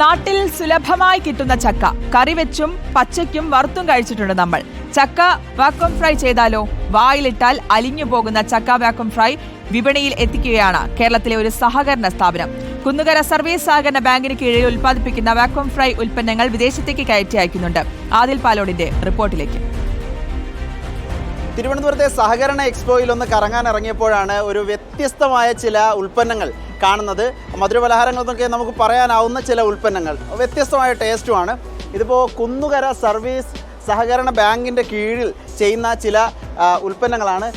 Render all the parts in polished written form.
നാട്ടിൽ സുലഭമായി കിട്ടുന്ന ചക്ക കറി വെച്ചും പച്ചയ്ക്കും വറുത്തും കഴിച്ചിട്ടുണ്ട് നമ്മൾ. ചക്ക വാക്വം ഫ്രൈ ചെയ്താലോ? വായിലിട്ടാൽ അലിഞ്ഞു പോകുന്ന ചക്ക വാക്വം ഫ്രൈ വിപണിയിൽ എത്തിക്കുകയാണ് കേരളത്തിലെ ഒരു സഹകരണ സ്ഥാപനം. കുന്നുകര സർവീസ് സഹകരണ ബാങ്കിന് കീഴിൽ ഉൽപ്പാദിപ്പിക്കുന്ന വാക്വം ഫ്രൈ ഉൽപ്പന്നങ്ങൾ വിദേശത്തേക്ക് കയറ്റി അയക്കുന്നുണ്ട്. ആദിൽ പാലോടിന്റെ റിപ്പോർട്ടിലേക്ക്. തിരുവനന്തപുരത്തെ സഹകരണ എക്സ്പോയിൽ ഒന്ന് കറങ്ങാൻ ഇറങ്ങിയപ്പോഴാണ് ഒരു വ്യത്യസ്തമായ ചില ഉൽപ്പന്നങ്ങൾ കാണുന്നത്. മധുരപലഹാരങ്ങൾ എന്നൊക്കെ നമുക്ക് പറയാനാവുന്ന ചില ഉൽപ്പന്നങ്ങൾ, വ്യത്യസ്തമായ ടേസ്റ്റുമാണ്. ഇതിപ്പോൾ കുന്നുകര സർവീസ് സഹകരണ ബാങ്കിൻ്റെ കീഴിൽ ചെയ്യുന്ന ചില ഉൽപ്പന്നങ്ങളാണ്.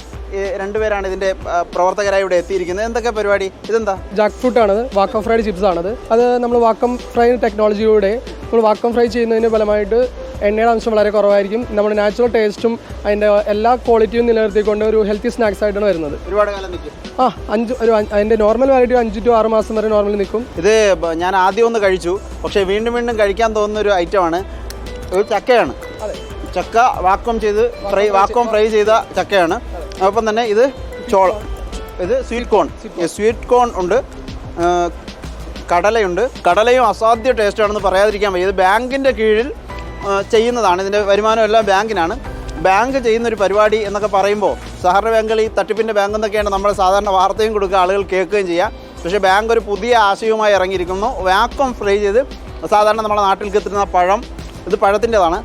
രണ്ടുപേരാണ് ഇതിൻ്റെ പ്രവർത്തകരായി ഇവിടെ എത്തിയിരിക്കുന്നത്. എന്തൊക്കെ പരിപാടി? ഇതെന്താ? ജാക്ക് ഫ്രൂട്ടാണത്. വാക്കം ഫ്രൈഡ് ചിപ്സ് ആണത്. അത് നമ്മൾ വാക്കം ഫ്രൈ ടെക്നോളജിയിലൂടെ നമ്മൾ വാക്കം ഫ്രൈ ചെയ്യുന്നതിന് ഫലമായിട്ട് എണ്ണയുടെ അംശം വളരെ കുറവായിരിക്കും. നമ്മുടെ നാച്ചുറൽ ടേസ്റ്റും അതിൻ്റെ എല്ലാ ക്വാളിറ്റിയും നിലനിർത്തിക്കൊണ്ട് ഒരു ഹെൽത്തി സ്നാക്സ് ആയിട്ടാണ് വരുന്നത്. ഒരുപാട് കാലം നിൽക്കും. അതിൻ്റെ നോർമൽ വാലിറ്റി 5 to 6 മാസം വരെ നോർമൽ നിൽക്കും. ഇത് ഞാൻ ആദ്യം ഒന്ന് കഴിച്ചു, പക്ഷേ വീണ്ടും വീണ്ടും കഴിക്കാൻ തോന്നുന്ന ഒരു ഐറ്റമാണ്. ഒരു ചക്കയാണ്. ചക്ക വാക്വം ഫ്രൈ ചെയ്ത ചക്കയാണ്. അപ്പം തന്നെ ഇത് ചോളം, ഇത് സ്വീറ്റ് കോൺ ഉണ്ട്, കടലയും അസാധ്യ ടേസ്റ്റാണെന്ന് പറയാതിരിക്കാൻ വയ്യ. ഇത് ബാങ്കിൻ്റെ കീഴിൽ ചെയ്യുന്നതാണ്. ഇതിൻ്റെ വരുമാനം എല്ലാം ബാങ്കിനാണ്. ബാങ്ക് ചെയ്യുന്നൊരു പരിപാടി എന്നൊക്കെ പറയുമ്പോൾ സഹകരണ ബാങ്കുകൾ ഈ തട്ടിപ്പിൻ്റെ ബാങ്ക് എന്നൊക്കെയാണ് നമ്മൾ സാധാരണ വാർത്തയും കൊടുക്കുക, ആളുകൾ കേൾക്കുകയും ചെയ്യുക. പക്ഷേ ബാങ്ക് ഒരു പുതിയ ആശയവുമായി ഇറങ്ങിയിരിക്കുന്നു. വാക്വം ഫ്രൈ ചെയ്ത് സാധാരണ നമ്മുടെ നാട്ടിൽ കിട്ടുന്ന പഴം, ഇത് പഴത്തിൻ്റെതാണ്,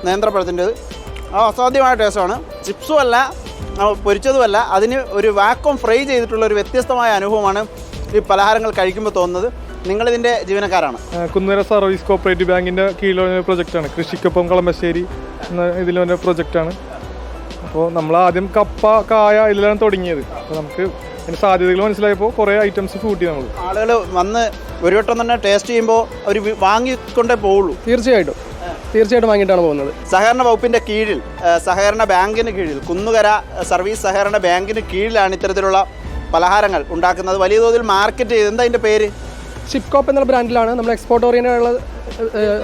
നേന്ത്രപ്പഴത്തിൻ്റെത്. അസാധ്യമായ ടേസ്റ്റാണ്. ചിപ്സും അല്ല, പൊരിച്ചതുമല്ല, അതിന് ഒരു വാക്വം ഫ്രൈ ചെയ്തിട്ടുള്ള ഒരു വ്യത്യസ്തമായ അനുഭവമാണ് ഈ പലഹാരങ്ങൾ കഴിക്കുമ്പോൾ തോന്നുന്നത്. നിങ്ങളിതിൻ്റെ ജീവനക്കാരാണ്. കുന്നുകര സർവീസ് കോപ്പറേറ്റീവ് ബാങ്കിൻ്റെ കീഴിലുള്ള പ്രൊജക്റ്റാണ്. കൃഷിക്കൊപ്പം കളമശ്ശേരി എന്ന ഇതിലൊരു പ്രൊജക്റ്റാണ്. അപ്പോൾ നമ്മൾ ആദ്യം കപ്പ, കായ ഇതിലാണ് തുടങ്ങിയത്. അപ്പോൾ നമുക്ക് അതിൻ്റെ സാധ്യതകൾ മനസ്സിലായപ്പോൾ കുറേ ഐറ്റംസ് കൂട്ടി. നമ്മൾ ആളുകൾ വന്ന് ഒരു വട്ടം തന്നെ ടേസ്റ്റ് ചെയ്യുമ്പോൾ അവർ വാങ്ങിക്കൊണ്ടേ പോവുള്ളൂ. തീർച്ചയായിട്ടും വാങ്ങിയിട്ടാണ് പോകുന്നത്. സഹകരണ വകുപ്പിൻ്റെ കീഴിൽ, സഹകരണ ബാങ്കിന് കീഴിൽ, കുന്നുകര സർവീസ് സഹകരണ ബാങ്കിന് കീഴിലാണ് ഇത്തരത്തിലുള്ള പലഹാരങ്ങൾ ഉണ്ടാക്കുന്നത്. വലിയ തോതിൽ മാർക്കറ്റ് ചെയ്ത്. എന്താ അതിൻ്റെ പേര്? ഷിപ്കോപ്പ് എന്ന ബ്രാൻഡിലാണ് നമ്മൾ എക്സ്പോർട്ട് ഓറിയൻ്റഡ്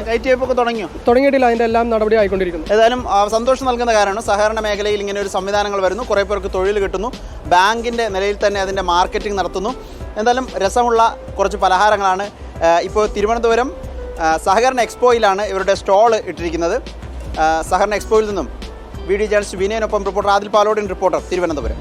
കയറ്റിയപ്പൊക്കെ തുടങ്ങിയിട്ടില്ല. അതിൻ്റെ എല്ലാം നടപടി ആയിക്കൊണ്ടിരിക്കുന്നു. ഏതായാലും സന്തോഷം നൽകുന്ന കാര്യമാണ്. സഹകരണ മേഖലയിൽ ഇങ്ങനെ ഒരു സംവിധാനങ്ങൾ വരുന്നു, കുറേ പേർക്ക് തൊഴിൽ കിട്ടുന്നു, ബാങ്കിൻ്റെ നിലയിൽ തന്നെ അതിൻ്റെ മാർക്കറ്റിംഗ് നടത്തുന്നു. എന്തായാലും രസമുള്ള കുറച്ച് പലഹാരങ്ങളാണ്. ഇപ്പോൾ തിരുവനന്തപുരം സഹകരണ എക്സ്പോയിലാണ് ഇവരുടെ സ്റ്റോൾ ഇട്ടിരിക്കുന്നത്. സഹകരണ എക്സ്പോയിൽ നിന്നും VD ജേർണലിസ്റ്റ് വിനയനൊപ്പം റിപ്പോർട്ടർ ആദിൽ പാലോടിൻ, റിപ്പോർട്ടർ തിരുവനന്തപുരം.